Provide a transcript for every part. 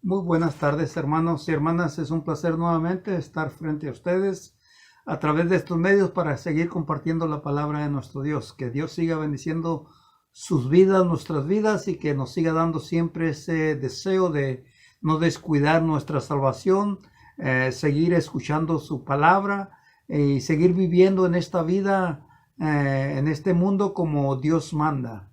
Muy buenas tardes, hermanos y hermanas. Es un placer nuevamente estar frente a ustedes a través de estos medios para seguir compartiendo la palabra de nuestro Dios. Que Dios siga bendiciendo sus vidas, nuestras vidas, y que nos siga dando siempre ese deseo de no descuidar nuestra salvación, seguir escuchando su palabra y seguir viviendo en esta vida, en este mundo como Dios manda.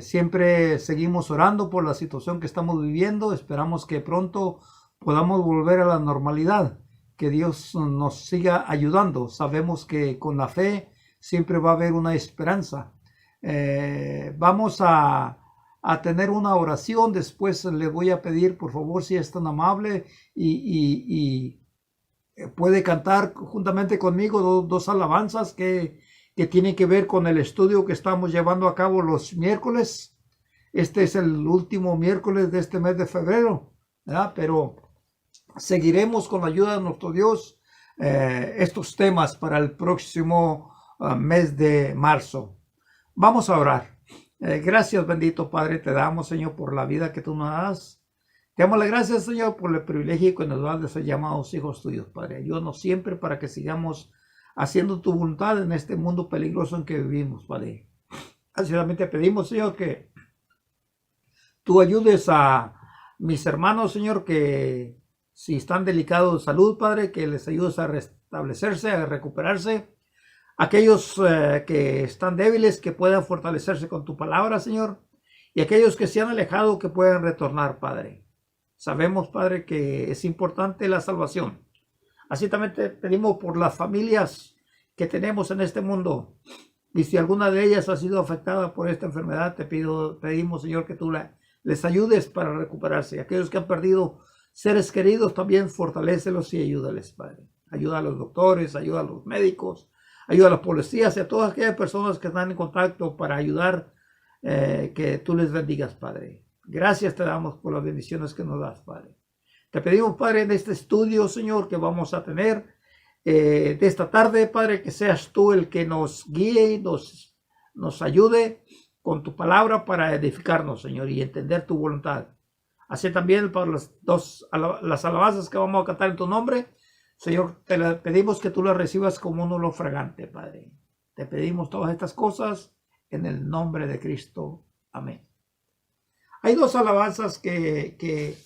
Siempre seguimos orando por la situación que estamos viviendo. Esperamos que pronto podamos volver a la normalidad, que Dios nos siga ayudando. Sabemos que con la fe siempre va a haber una esperanza. Vamos a tener una oración. Después le voy a pedir, por favor, si es tan amable y puede cantar juntamente conmigo dos alabanzas que tiene que ver con el estudio que estamos llevando a cabo los miércoles. Este es el último miércoles de este mes de febrero, ¿verdad? Pero seguiremos con la ayuda de nuestro Dios estos temas para el próximo mes de marzo. Vamos a orar. Gracias, bendito Padre, te damos, Señor, por la vida que tú nos das. Te damos las gracias, Señor, por el privilegio que nos das de ser llamados hijos tuyos, Padre. Ayúdanos siempre para que sigamos haciendo tu voluntad en este mundo peligroso en que vivimos, Padre. Así te pedimos, Señor, que tú ayudes a mis hermanos, Señor, que si están delicados de salud, Padre, que les ayudes a restablecerse, a recuperarse. Aquellos que están débiles, que puedan fortalecerse con tu palabra, Señor. Y aquellos que se han alejado, que puedan retornar, Padre. Sabemos, Padre, que es importante la salvación. Así también te pedimos por las familias que tenemos en este mundo. Y si alguna de ellas ha sido afectada por esta enfermedad, pedimos, Señor, que tú les ayudes para recuperarse. Aquellos que han perdido seres queridos, también fortalécelos y ayúdales, Padre. Ayuda a los doctores, ayuda a los médicos, ayuda a las policías y a todas aquellas personas que están en contacto para ayudar, que tú les bendigas, Padre. Gracias te damos por las bendiciones que nos das, Padre. Te pedimos, Padre, en este estudio, Señor, que vamos a tener de esta tarde, Padre, que seas tú el que nos guíe y nos ayude con tu palabra para edificarnos, Señor, y entender tu voluntad. Así también para las alabanzas que vamos a cantar en tu nombre, Señor, te pedimos que tú las recibas como un olor fragante, Padre. Te pedimos todas estas cosas en el nombre de Cristo. Amén. Hay dos alabanzas que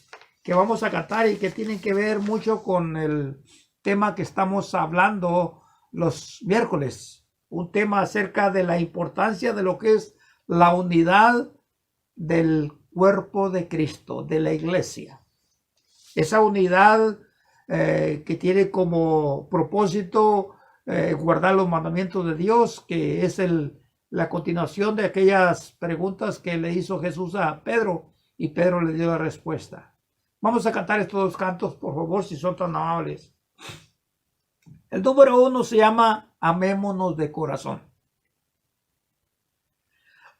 vamos a cantar y que tienen que ver mucho con el tema que estamos hablando los miércoles. Un tema acerca de la importancia de lo que es la unidad del cuerpo de Cristo, de la iglesia. Esa unidad que tiene como propósito guardar los mandamientos de Dios, que es la continuación de aquellas preguntas que le hizo Jesús a Pedro, y Pedro le dio la respuesta. Vamos a cantar estos dos cantos, por favor, si son tan amables. El número 1 se llama Amémonos de corazón.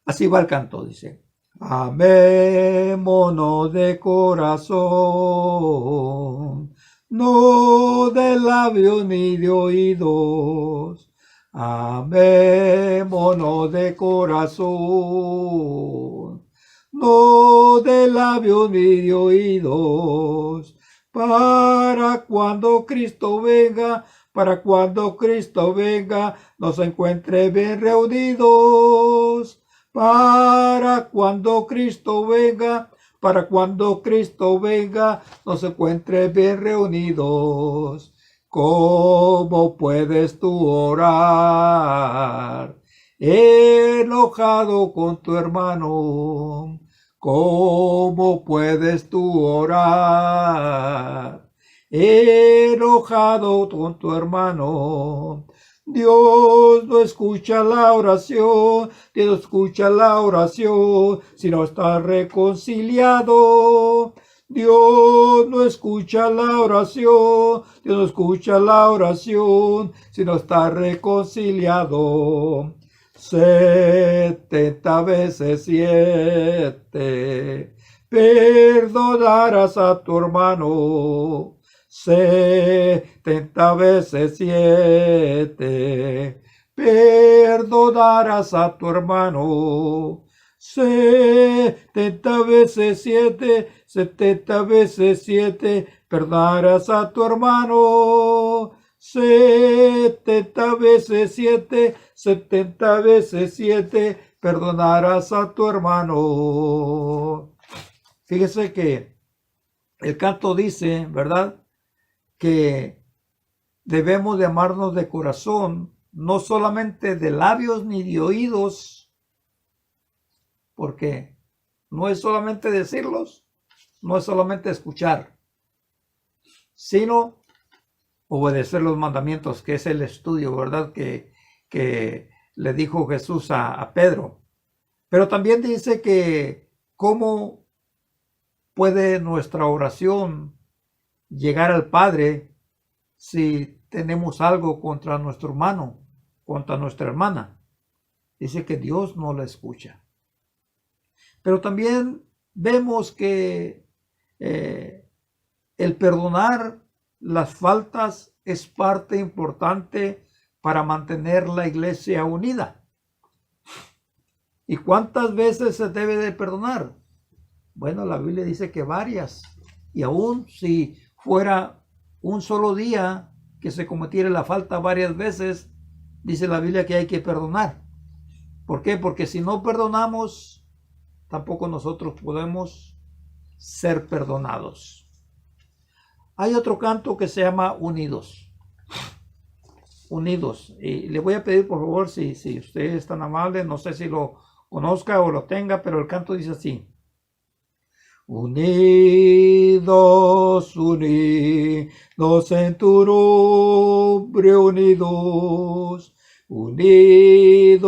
Así va el canto, dice. Amémonos de corazón, no de labios ni de oídos. Amémonos de corazón, no de labios ni de oídos, para cuando Cristo venga, nos encuentre bien reunidos. Para cuando Cristo venga, nos encuentre bien reunidos. ¿Cómo puedes tú orar enojado con tu hermano? ¿Cómo puedes tú orar enojado con tu hermano? Dios no escucha la oración, si no está reconciliado. Dios no escucha la oración, si no está reconciliado. 70 veces 7 perdonarás a tu hermano. 70 veces 7 perdonarás a tu hermano. 70 veces 7, 70 veces 7, perdonarás a tu hermano. 70 veces 7, 70 veces 7, perdonarás a tu hermano. Fíjese que el canto dice, ¿verdad?, que debemos de amarnos de corazón, no solamente de labios ni de oídos, porque no es solamente decirlos, no es solamente escuchar, sino obedecer los mandamientos, que es el estudio, ¿verdad?, que le dijo Jesús a Pedro. Pero también dice que cómo puede nuestra oración llegar al Padre si tenemos algo contra nuestro hermano, contra nuestra hermana. Dice que Dios no la escucha. Pero también vemos que el perdonar las faltas es parte importante para mantener la iglesia unida. ¿Y cuántas veces se debe de perdonar? Bueno, la Biblia dice que varias. Y aún si fuera un solo día que se cometiera la falta varias veces, dice la Biblia que hay que perdonar. ¿Por qué? Porque si no perdonamos, tampoco nosotros podemos ser perdonados. Hay otro canto que se llama Unidos. Unidos. Y le voy a pedir, por favor, si usted es tan amable, no sé si lo conozca o lo tenga, pero el canto dice así. Unidos, unidos en tu nombre, unidos. Unidos,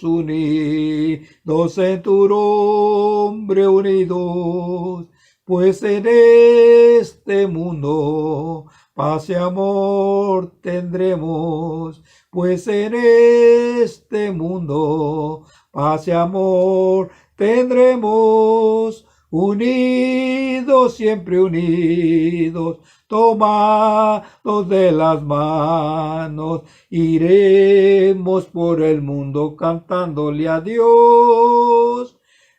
unidos en tu nombre, unidos. Pues en este mundo paz y amor tendremos, pues en este mundo paz y amor tendremos, unidos, siempre unidos, tomados de las manos, iremos por el mundo cantándole a Dios.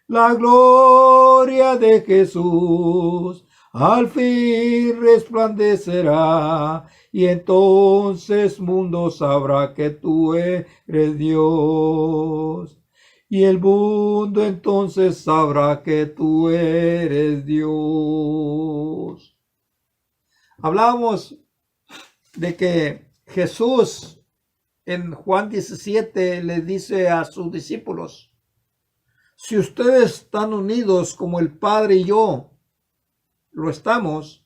La gloria de Jesús al fin resplandecerá, y entonces mundo sabrá que tú eres Dios. Y el mundo entonces sabrá que tú eres Dios. Hablamos de que Jesús en Juan 17 le dice a sus discípulos: si ustedes están unidos como el Padre y yo lo estamos,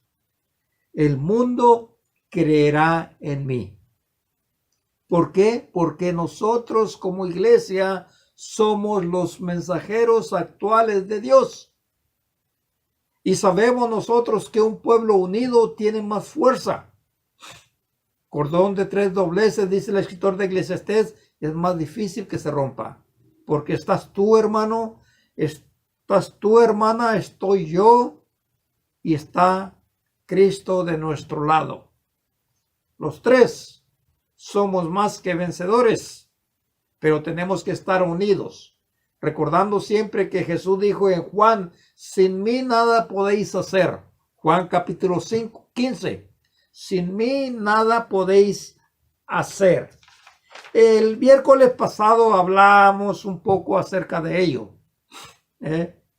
el mundo creerá en mí. ¿Por qué? Porque nosotros como iglesia somos los mensajeros actuales de Dios. Y sabemos nosotros que un pueblo unido tiene más fuerza. Cordón de 3 dobleces, dice el escritor de Eclesiastés, es más difícil que se rompa. Porque estás tú, hermano, estás tú, hermana, estoy yo y está Cristo de nuestro lado. Los tres somos más que vencedores, pero tenemos que estar unidos. Recordando siempre que Jesús dijo en Juan, sin mí nada podéis hacer. Juan capítulo 5, 15. Sin mí nada podéis hacer. El miércoles pasado hablamos un poco acerca de ello.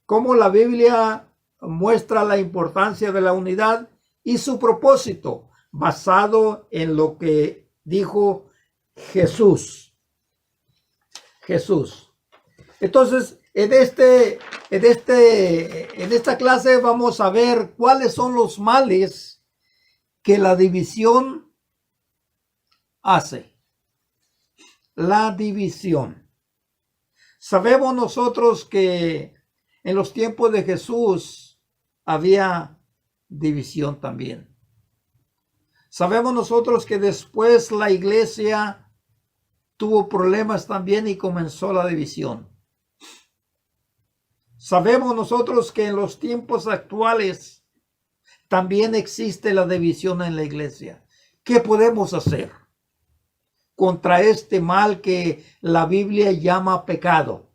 Cómo la Biblia muestra la importancia de la unidad y su propósito, basado en lo que dijo Jesús. Entonces, en esta clase vamos a ver cuáles son los males que la división hace. La división. Sabemos nosotros que en los tiempos de Jesús había división también. Sabemos nosotros que después la iglesia tuvo problemas también y comenzó la división. Sabemos nosotros que en los tiempos actuales también existe la división en la iglesia. ¿Qué podemos hacer contra este mal que la Biblia llama pecado?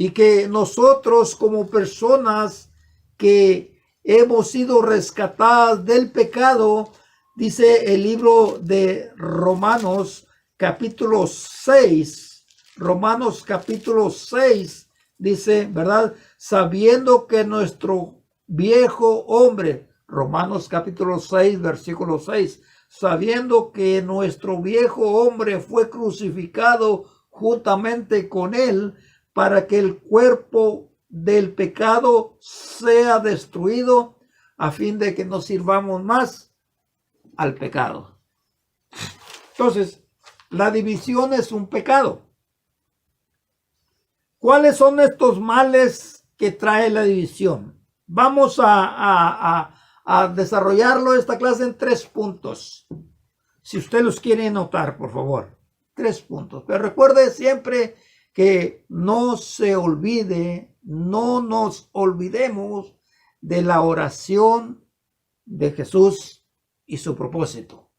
y que nosotros como personas que hemos sido rescatadas del pecado, dice el libro de Romanos capítulo 6, Romanos capítulo 6, dice, ¿verdad? Sabiendo que nuestro viejo hombre, Romanos capítulo 6, versículo 6, sabiendo que nuestro viejo hombre fue crucificado juntamente con él, para que el cuerpo del pecado sea destruido, a fin de que no sirvamos más al pecado. Entonces, la división es un pecado. ¿Cuáles son estos males que trae la división? Vamos a desarrollarlo esta clase en 3 puntos. Si usted los quiere anotar, por favor. 3 puntos. Pero recuerde siempre que no se olvide, no nos olvidemos de la oración de Jesús y su propósito.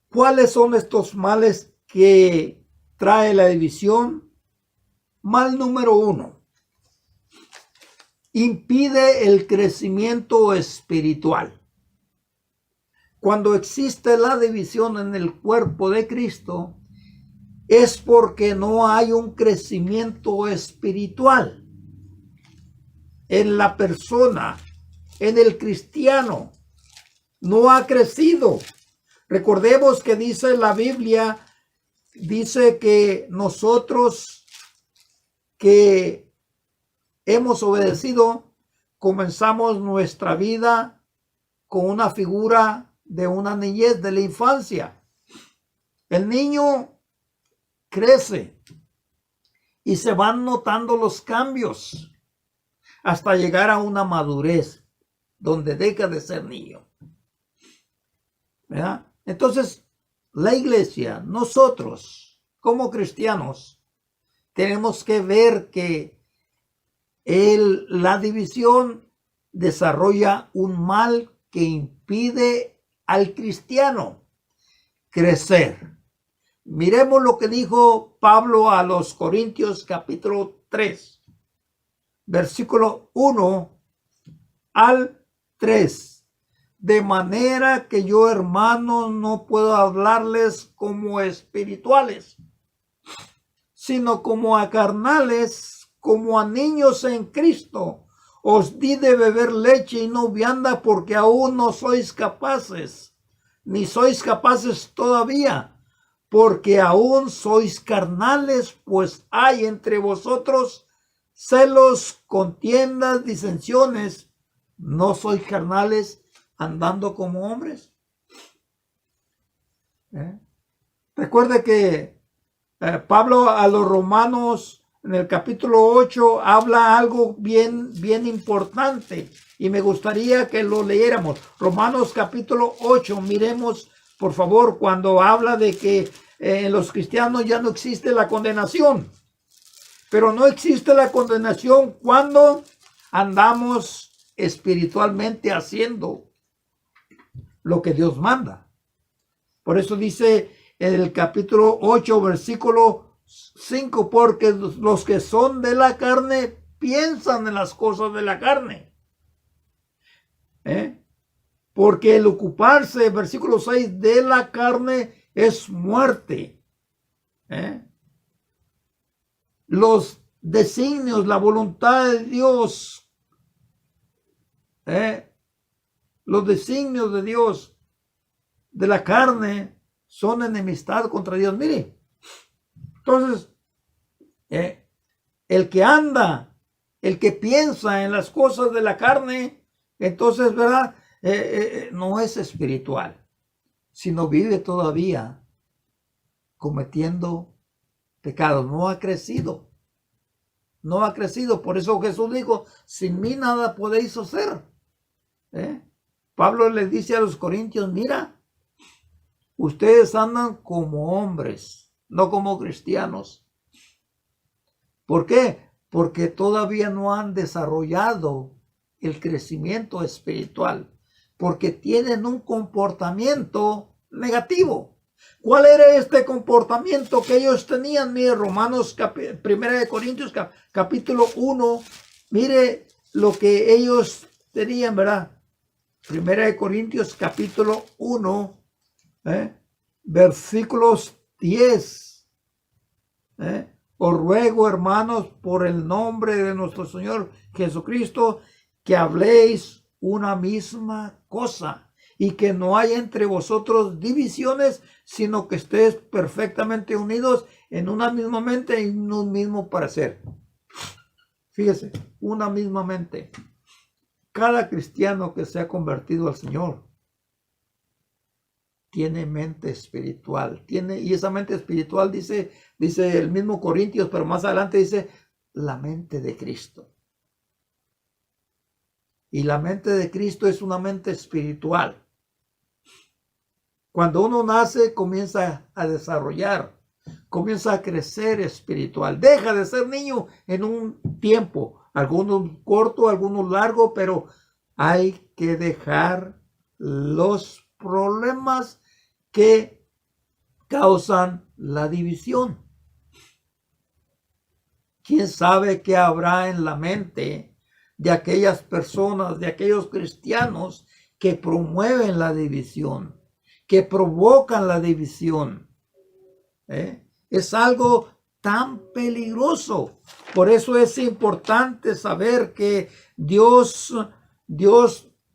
¿Cuáles son estos males que trae la división? Mal número 1. Impide el crecimiento espiritual. Cuando existe la división en el cuerpo de Cristo, es porque no hay un crecimiento espiritual en la persona, en el cristiano. No ha crecido. Recordemos que dice la Biblia, dice que nosotros que hemos obedecido, comenzamos nuestra vida con una figura de una niñez, de la infancia. El niño crece y se van notando los cambios hasta llegar a una madurez donde deja de ser niño. ¿Verdad? Entonces, la iglesia, nosotros como cristianos, tenemos que ver que la división desarrolla un mal que impide al cristiano crecer. Miremos lo que dijo Pablo a los Corintios capítulo 3, versículo 1 al 3. De manera que yo, hermanos, no puedo hablarles como espirituales, sino como a carnales, como a niños en Cristo. Os di de beber leche y no vianda, porque aún no sois capaces, ni sois capaces todavía, porque aún sois carnales, pues hay entre vosotros celos, contiendas, disensiones. ¿No sois carnales andando como hombres? Recuerde que Pablo a los romanos en el capítulo 8 habla algo bien importante y me gustaría que lo leyéramos. Romanos capítulo 8, miremos por favor cuando habla de que en los cristianos ya no existe la condenación. Pero no existe la condenación cuando andamos espiritualmente haciendo lo que Dios manda. Por eso dice en el capítulo 8, versículo 5, porque los que son de la carne piensan en las cosas de la carne. Porque el ocuparse, versículo 6, de la carne es muerte. Los designios, la voluntad de Dios, los designios de Dios de la carne son enemistad contra Dios. Mire, entonces, el que anda, el que piensa en las cosas de la carne, entonces, ¿verdad? No es espiritual, sino vive todavía cometiendo pecados. No ha crecido. No ha crecido. Por eso Jesús dijo, sin mí nada podéis hacer. Pablo les dice a los corintios, mira, ustedes andan como hombres, no como cristianos. ¿Por qué? Porque todavía no han desarrollado el crecimiento espiritual, porque tienen un comportamiento negativo. ¿Cuál era este comportamiento que ellos tenían? Mire, Primera de Corintios capítulo 1, mire lo que ellos tenían, ¿verdad? Primera de Corintios capítulo 1, versículos 10. Os ruego, hermanos, por el nombre de nuestro Señor Jesucristo, que habléis una misma cosa y que no haya entre vosotros divisiones, sino que estéis perfectamente unidos en una misma mente y en un mismo parecer. Fíjese, una misma mente. Cada cristiano que se ha convertido al Señor tiene mente espiritual, y esa mente espiritual dice el mismo Corintios, pero más adelante dice la mente de Cristo. Y la mente de Cristo es una mente espiritual. Cuando uno nace, comienza a desarrollar, comienza a crecer espiritual. Deja de ser niño en un tiempo, algunos corto, algunos largo, pero hay que dejar los problemas que causan la división. ¿Quién sabe qué habrá en la mente de aquellas personas, de aquellos cristianos que promueven la división, que provocan la división? Es algo tan peligroso. Por eso es importante saber que Dios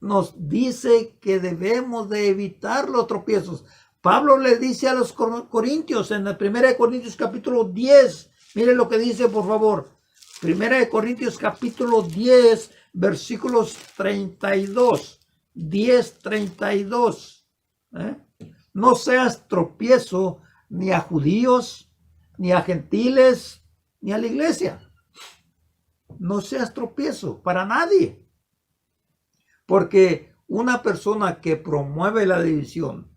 nos dice que debemos de evitar los tropiezos. Pablo le dice a los corintios en la 1 Corintios capítulo 10, miren lo que dice, por favor. 1 Corintios capítulo 10, versículos 32. 10:32. No seas tropiezo ni a judíos, ni a gentiles, ni a la iglesia. No seas tropiezo para nadie. Porque una persona que promueve la división,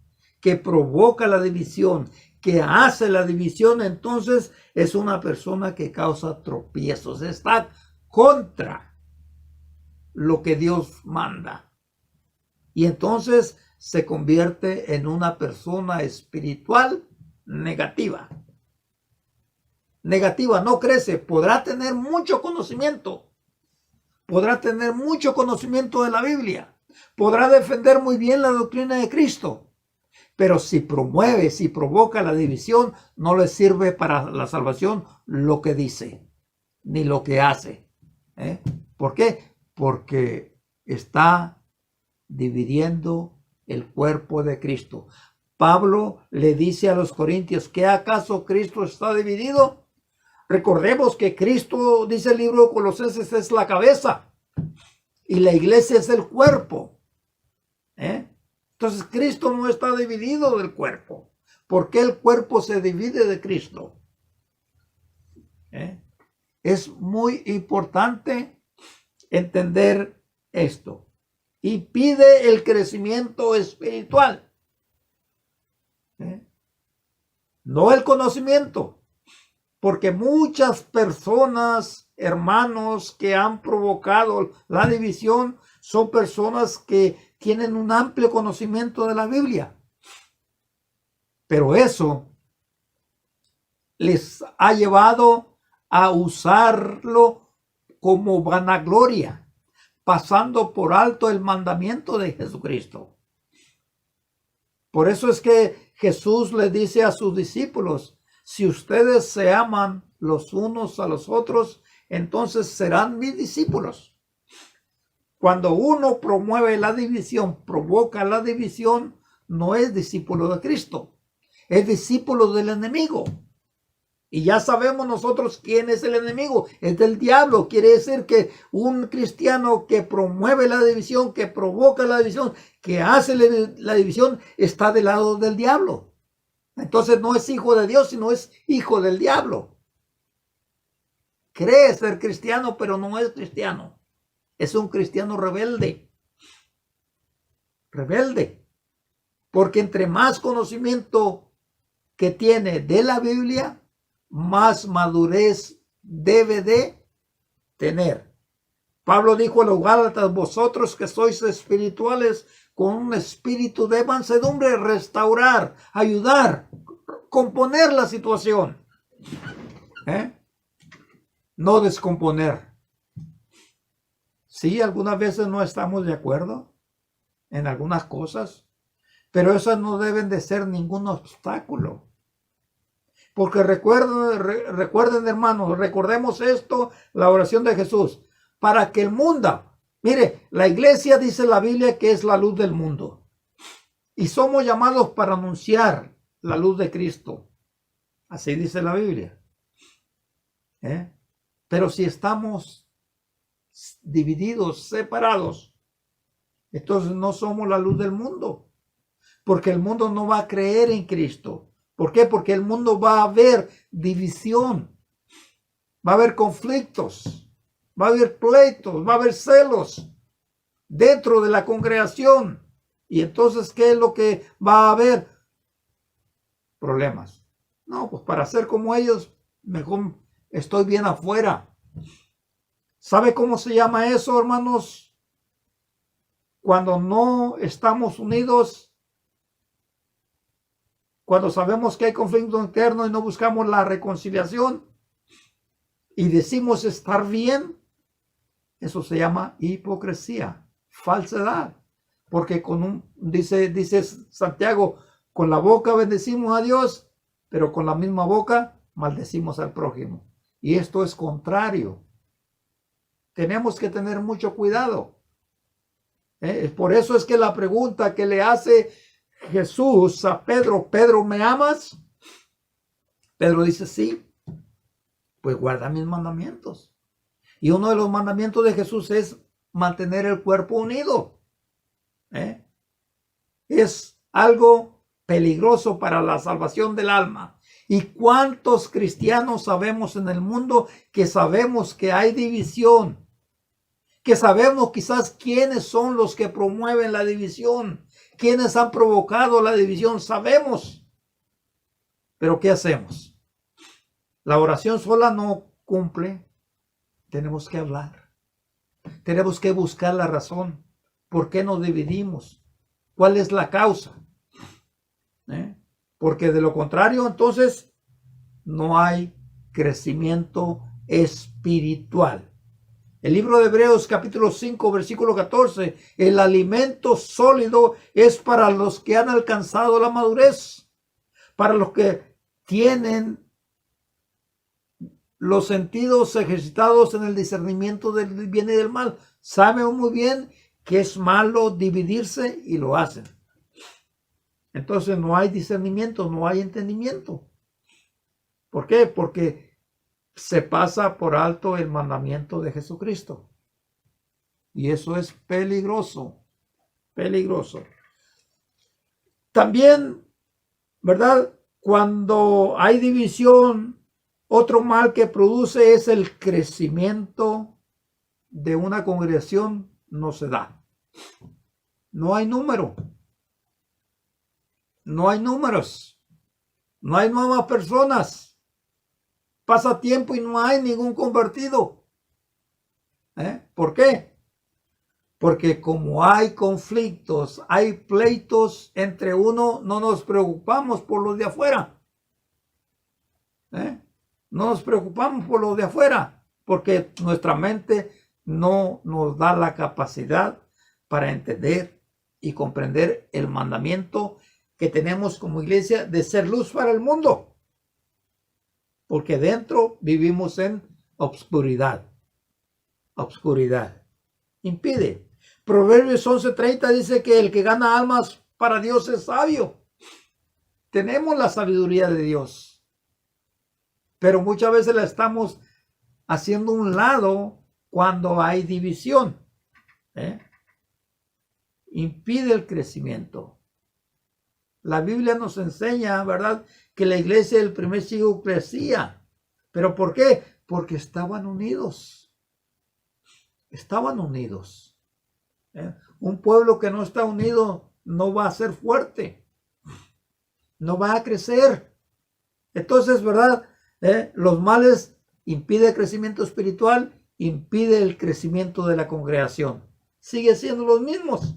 que provoca la división, que hace la división, entonces es una persona que causa tropiezos. Está contra lo que Dios manda. Y entonces se convierte en una persona espiritual negativa. Negativa, no crece. Podrá tener mucho conocimiento. Podrá tener mucho conocimiento de la Biblia. Podrá defender muy bien la doctrina de Cristo. Pero si promueve, si provoca la división, no le sirve para la salvación lo que dice, ni lo que hace. ¿Por qué? Porque está dividiendo el cuerpo de Cristo. Pablo le dice a los corintios, ¿qué acaso Cristo está dividido? Recordemos que Cristo, dice el libro de Colosenses, es la cabeza y la iglesia es el cuerpo. Entonces Cristo no está dividido del cuerpo. ¿Por qué el cuerpo se divide de Cristo? Es muy importante entender esto. Y pide el crecimiento espiritual. No el conocimiento. Porque muchas personas, hermanos, que han provocado la división, son personas que tienen un amplio conocimiento de la Biblia. Pero eso les ha llevado a usarlo como vanagloria, pasando por alto el mandamiento de Jesucristo. Por eso es que Jesús le dice a sus discípulos, si ustedes se aman los unos a los otros, entonces serán mis discípulos. Cuando uno promueve la división, provoca la división, no es discípulo de Cristo, es discípulo del enemigo. Y ya sabemos nosotros quién es el enemigo, es del diablo. Quiere decir que un cristiano que promueve la división, que provoca la división, que hace la división, está del lado del diablo. Entonces no es hijo de Dios, sino es hijo del diablo. Cree ser cristiano, pero no es cristiano. Es un cristiano rebelde. Rebelde. Porque entre más conocimiento que tiene de la Biblia, más madurez debe de tener. Pablo dijo a los Gálatas, vosotros que sois espirituales, con un espíritu de mansedumbre, restaurar, ayudar, componer la situación. No descomponer. Sí, algunas veces no estamos de acuerdo en algunas cosas, pero esas no deben de ser ningún obstáculo. Porque recuerden, hermanos, recordemos esto, la oración de Jesús, para que el mundo, mire, la iglesia dice la Biblia que es la luz del mundo. Y somos llamados para anunciar la luz de Cristo. Así dice la Biblia. Pero si estamos divididos, separados, entonces no somos la luz del mundo. Porque el mundo no va a creer en Cristo. ¿Por qué? Porque el mundo va a haber división, va a haber conflictos, va a haber pleitos, va a haber celos dentro de la congregación. Y entonces, ¿qué es lo que va a haber? Problemas. No, pues para ser como ellos, mejor estoy bien afuera. ¿Sabe cómo se llama eso, hermanos? Cuando no estamos unidos. Cuando sabemos que hay conflicto interno y no buscamos la reconciliación y decimos estar bien, eso se llama hipocresía, falsedad. Porque dice Santiago, con la boca bendecimos a Dios, pero con la misma boca maldecimos al prójimo. Y esto es contrario. Tenemos que tener mucho cuidado. Por eso es que la pregunta que le hace Jesús a Pedro, Pedro, ¿me amas? Pedro dice, sí, pues guarda mis mandamientos. Y uno de los mandamientos de Jesús es mantener el cuerpo unido. Es algo peligroso para la salvación del alma. ¿Y cuántos cristianos sabemos en el mundo que sabemos que hay división? Que sabemos quizás quiénes son los que promueven la división. ¿Quiénes han provocado la división? Sabemos. Pero ¿qué hacemos? La oración sola no cumple. Tenemos que hablar. Tenemos que buscar la razón. ¿Por qué nos dividimos? ¿Cuál es la causa? Porque de lo contrario, entonces, no hay crecimiento espiritual. El libro de Hebreos capítulo 5 versículo 14, el alimento sólido es para los que han alcanzado la madurez, para los que tienen los sentidos ejercitados en el discernimiento del bien y del mal. Saben muy bien que es malo dividirse y lo hacen. Entonces no hay discernimiento, no hay entendimiento. ¿Por qué? Porque se pasa por alto el mandamiento de Jesucristo. Y eso es peligroso, peligroso. También, ¿verdad? Cuando hay división, otro mal que produce es el crecimiento de una congregación no se da. No hay número. No hay números. No hay nuevas personas. Pasa tiempo y no hay ningún convertido. ¿Por qué? Porque como hay conflictos, hay pleitos entre uno, no nos preocupamos por los de afuera. No nos preocupamos por los de afuera, porque nuestra mente no nos da la capacidad para entender y comprender el mandamiento que tenemos como iglesia de ser luz para el mundo. Porque dentro vivimos en obscuridad. Obscuridad. Impide. Proverbios 11:30 dice que el que gana almas para Dios es sabio. Tenemos la sabiduría de Dios. Pero muchas veces la estamos haciendo a un lado cuando hay división. Impide el crecimiento. La Biblia nos enseña, ¿verdad?, que la iglesia del primer siglo crecía. ¿Pero por qué? Porque estaban unidos. Estaban unidos. Un pueblo que no está unido no va a ser fuerte. No va a crecer. Entonces, ¿verdad? Los males impiden el crecimiento espiritual, impide el crecimiento de la congregación. Sigue siendo los mismos.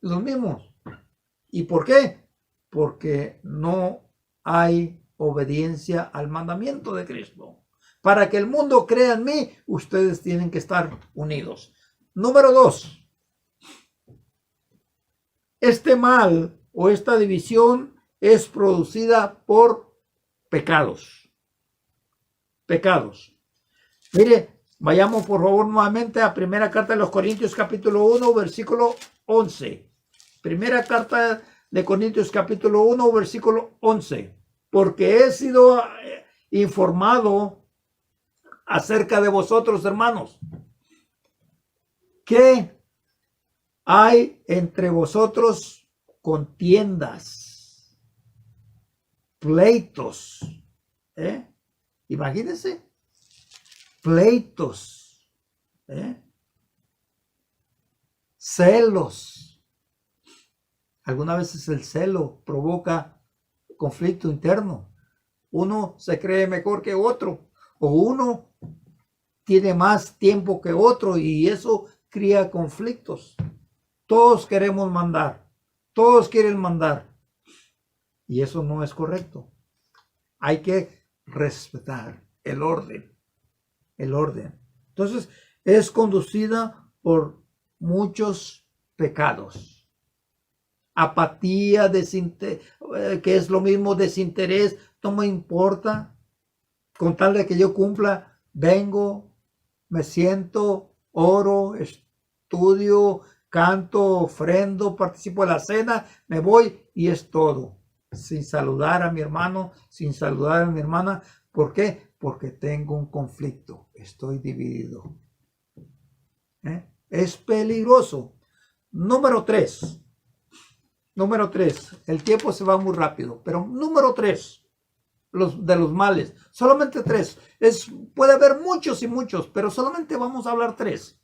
los mismos. ¿Y por qué? Porque no hay obediencia al mandamiento de Cristo. Para que el mundo crea en mí, ustedes tienen que estar unidos. Número 2. Este mal o esta división es producida por pecados. Pecados. Mire, vayamos por favor nuevamente a primera carta de los Corintios capítulo 1, versículo 11. Primera carta de Corintios capítulo 1, versículo 11. Porque he sido informado acerca de vosotros, hermanos, que hay entre vosotros contiendas, pleitos. Imagínense, pleitos, celos. Algunas veces el celo provoca conflicto interno. Uno se cree mejor que otro, o uno tiene más tiempo que otro, y eso crea conflictos. Todos queremos mandar, todos quieren mandar, y eso no es correcto. Hay que respetar el orden, el orden. Entonces, es conducida por muchos pecados. Apatía, que es lo mismo desinterés, no me importa, con tal de que yo cumpla, vengo, me siento, oro, estudio, canto, ofrendo, participo de la cena, me voy y es todo. Sin saludar a mi hermano, sin saludar a mi hermana. ¿Por qué? Porque tengo un conflicto, estoy dividido. Es peligroso. Número 3. Número 3. El tiempo se va muy rápido, pero número 3. De los males, solamente 3. Puede haber muchos y muchos, pero solamente vamos a hablar 3.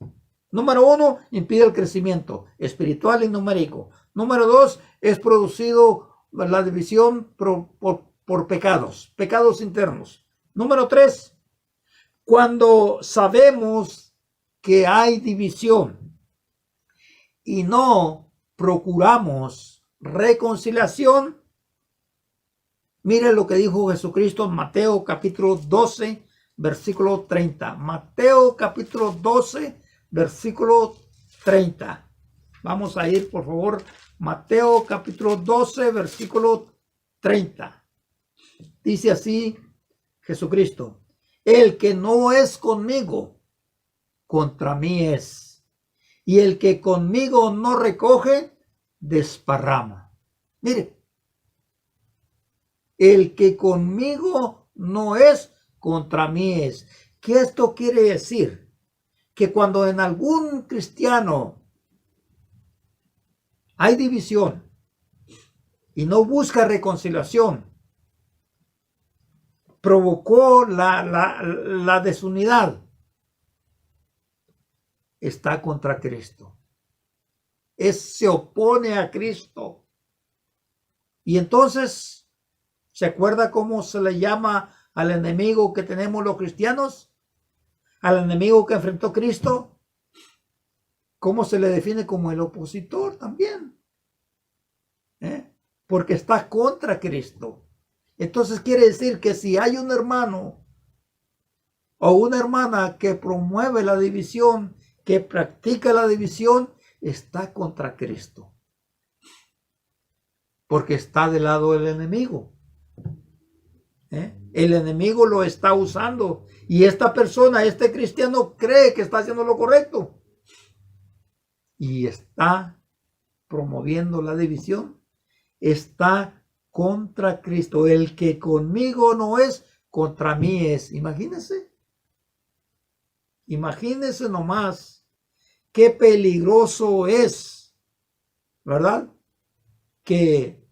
Número 1, impide el crecimiento espiritual y numérico. Número 2, es producido la división por pecados internos. Número 3, cuando sabemos que hay división y no procuramos reconciliación. Miren lo que dijo Jesucristo en Mateo capítulo 12, versículo 30. Mateo capítulo 12, versículo 30. Vamos a ir, por favor, Mateo capítulo 12, versículo 30. Dice así Jesucristo: el que no es conmigo, contra mí es. Y el que conmigo no recoge, desparrama. Mire. El que conmigo no es, contra mí es. ¿Qué esto quiere decir? Que cuando en algún cristiano hay división y no busca reconciliación, provocó la desunidad, está contra Cristo. Se opone a Cristo. Y entonces, ¿se acuerda cómo se le llama al enemigo que tenemos los cristianos? Al enemigo que enfrentó Cristo. ¿Cómo se le define? Como el opositor también. Porque está contra Cristo. Entonces quiere decir que si hay un hermano o una hermana que promueve la división, que practica la división, está contra Cristo. Porque está del lado del enemigo. El enemigo lo está usando y esta persona, este cristiano, cree que está haciendo lo correcto y está promoviendo la división. Está contra Cristo. El que conmigo no es, contra mí es. Imagínense nomás qué peligroso es, ¿verdad? Que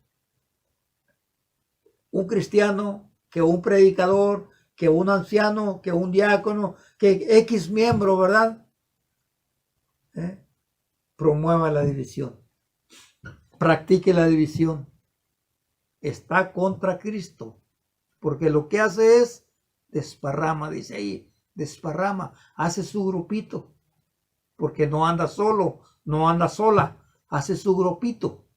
un cristiano, que un predicador, que un anciano, que un diácono, que X miembro, ¿verdad? Promueva la división, practique la división. Está contra Cristo, porque lo que hace es desparrama, dice ahí, desparrama, hace su grupito, porque no anda solo, no anda sola, hace su grupito.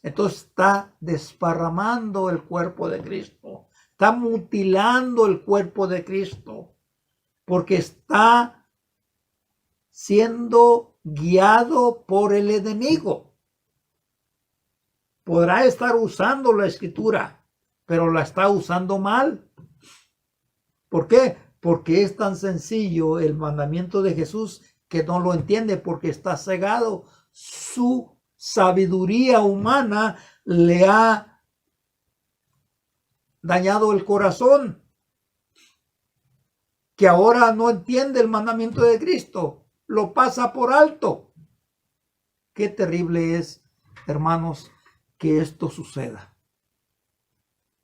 Entonces está desparramando el cuerpo de Cristo. Está mutilando el cuerpo de Cristo. Porque está siendo guiado por el enemigo. Podrá estar usando la escritura, pero la está usando mal. ¿Por qué? Porque es tan sencillo el mandamiento de Jesús que no lo entiende porque está cegado. Su sabiduría humana le ha dañado el corazón, que ahora no entiende el mandamiento de Cristo, lo pasa por alto. Qué terrible es, hermanos, que esto suceda.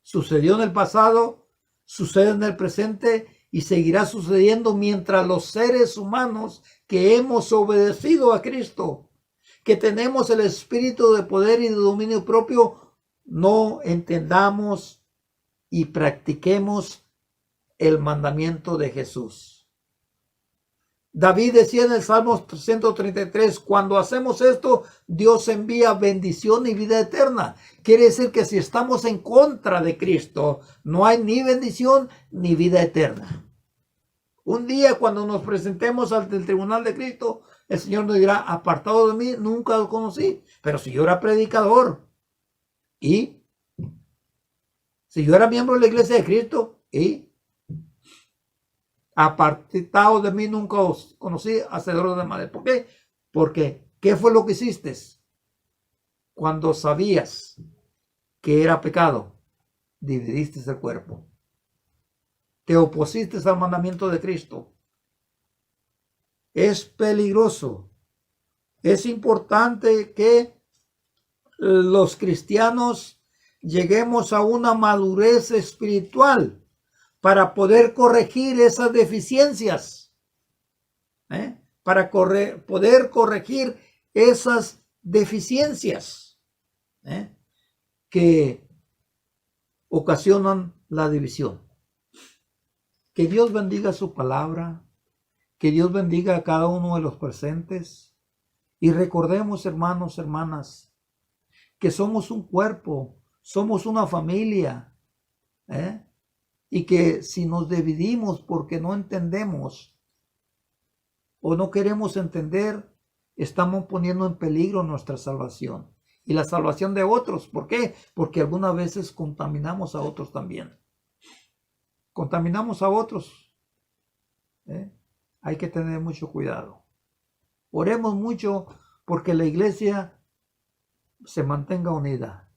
Sucedió en el pasado, sucede en el presente y seguirá sucediendo mientras los seres humanos que hemos obedecido a Cristo, que tenemos el espíritu de poder y de dominio propio, no entendamos y practiquemos el mandamiento de Jesús. David decía en el Salmo 133, cuando hacemos esto, Dios envía bendición y vida eterna. Quiere decir que si estamos en contra de Cristo, no hay ni bendición ni vida eterna. Un día cuando nos presentemos ante el tribunal de Cristo, el Señor nos dirá, apartado de mí, nunca lo conocí. Pero si yo era predicador, y si yo era miembro de la iglesia de Cristo, y apartado de mí, nunca os conocí, hacedores de maldad. ¿Por qué? Porque, ¿qué fue lo que hiciste? Cuando sabías que era pecado, dividiste el cuerpo. Te opusiste al mandamiento de Cristo. Es peligroso. Es importante que los cristianos lleguemos a una madurez espiritual para poder corregir esas deficiencias. Para poder corregir esas deficiencias que ocasionan la división. Que Dios bendiga su palabra, que Dios bendiga a cada uno de los presentes. Y recordemos, hermanos, hermanas, que somos un cuerpo, somos una familia, y que si nos dividimos porque no entendemos o no queremos entender, estamos poniendo en peligro nuestra salvación y la salvación de otros. ¿Por qué? Porque algunas veces contaminamos a otros también. Contaminamos a otros. Hay que tener mucho cuidado. Oremos mucho porque la iglesia se mantenga unida.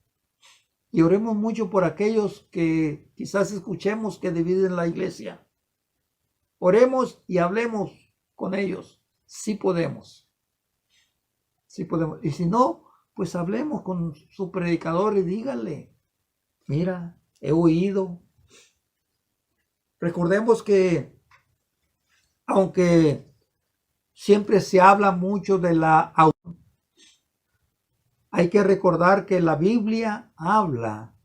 Y oremos mucho por aquellos que quizás escuchemos que dividen la iglesia. Oremos y hablemos con ellos. Sí podemos. Sí podemos. Y si no, pues hablemos con su predicador y díganle, mira, he oído. Recordemos que aunque siempre se habla mucho de la autoridad, hay que recordar que la Biblia habla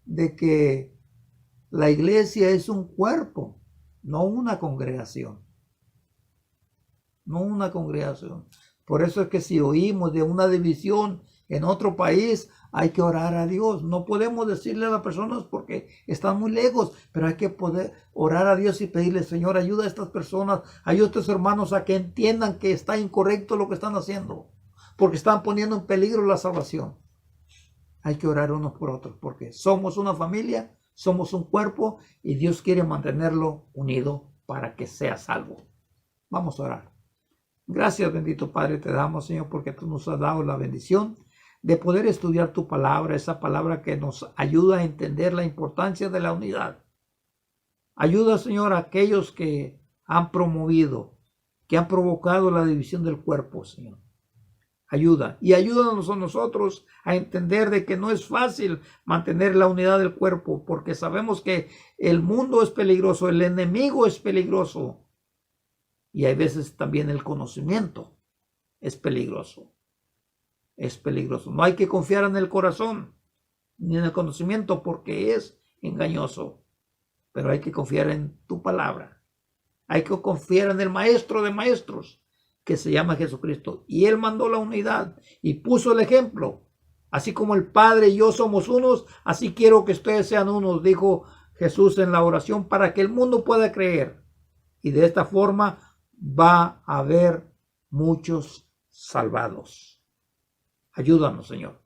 de que la iglesia es un cuerpo, no una congregación. No una congregación. Por eso es que si oímos de una división en otro país, hay que orar a Dios. No podemos decirle a las personas porque están muy lejos, pero hay que poder orar a Dios y pedirle, Señor, ayuda a estas personas, ayuda a estos hermanos a que entiendan que está incorrecto lo que están haciendo, porque están poniendo en peligro la salvación. Hay que orar unos por otros, porque somos una familia, somos un cuerpo y Dios quiere mantenerlo unido para que sea salvo. Vamos a orar. Gracias, bendito Padre, te damos, Señor, porque tú nos has dado la bendición de poder estudiar tu palabra, esa palabra que nos ayuda a entender la importancia de la unidad. Ayuda, Señor, a aquellos que han promovido, que han provocado la división del cuerpo, Señor. Ayuda. Y ayúdanos a nosotros a entender de que no es fácil mantener la unidad del cuerpo, porque sabemos que el mundo es peligroso, el enemigo es peligroso. Y hay veces también el conocimiento es peligroso. Es peligroso. No hay que confiar en el corazón ni en el conocimiento porque es engañoso. Pero hay que confiar en tu palabra. Hay que confiar en el maestro de maestros, que se llama Jesucristo. Y Él mandó la unidad y puso el ejemplo. Así como el Padre y yo somos unos, así quiero que ustedes sean unos, dijo Jesús en la oración, para que el mundo pueda creer. Y de esta forma va a haber muchos salvados. Ayúdanos, Señor.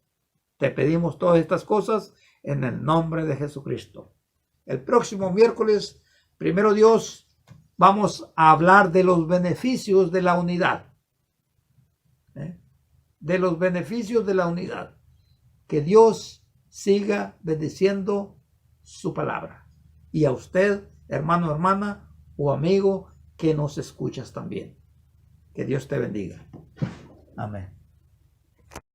Te pedimos todas estas cosas en el nombre de Jesucristo. El próximo miércoles, primero Dios, vamos a hablar de los beneficios de la unidad. De los beneficios de la unidad. Que Dios siga bendiciendo su palabra. Y a usted, hermano, hermana o amigo que nos escuchas también. Que Dios te bendiga. Amén.